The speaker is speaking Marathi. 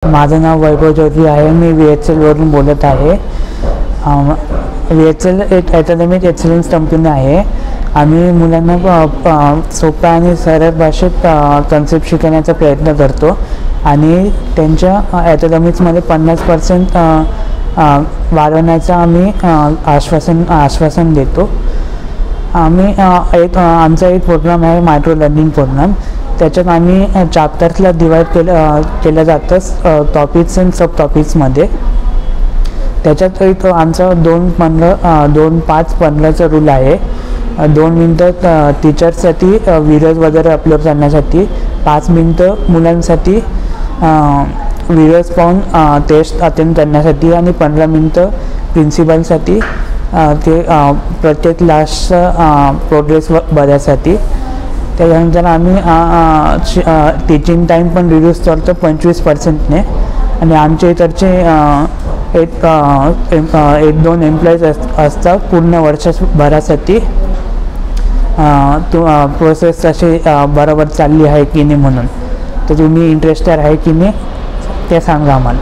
माझं नाव वैभव चौधरी आहे. मी VHLवरून बोलत आहे. VHL एक अकॅडमिक एक्सलन्स कंपनी आहे. आम्ही मुलांना सोप्या आणि सरळ भाषेत कन्सेप्ट शिकवण्याचा प्रयत्न करतो आणि त्यांच्या अकॅडमिक्समध्ये 50% वाढवण्याचं आम्ही आश्वासन देतो. आमचा एक प्रोग्राम आहे मायक्रो लर्निंग प्रोग्राम. त्याच्यात आम्ही चॅप्टर्सला डिवाईड केलं जातं टॉपिक्स अँड सब टॉपिक्समध्ये. त्याच्यात एक आमचा 2-5-15चा रूल आहे. 2 मिनटं टीचर्ससाठी व्हिडिओज वगैरे अपलोड करण्यासाठी, 5 मिनटं मुलांसाठी व्हिडिओज पाहून टेस्ट अटेंड करण्यासाठी आणि 15 मिनटं प्रिन्सिपलसाठी ते प्रत्येक क्लासचं प्रोग्रेस बघण्यासाठी. त्याच्यानंतर आम्ही टीचिंग टाईम पण रिड्यूस करतो 25%ने. आणि आमच्या इकडचे 1-2 एम्प्लॉईज असतात पूर्ण वर्षभरासाठी. प्रोसेस अशी बरोबर चालली आहे की नाही म्हणून. तर तुम्ही इंटरेस्टेड आहे की नाही ते सांगा आम्हाला.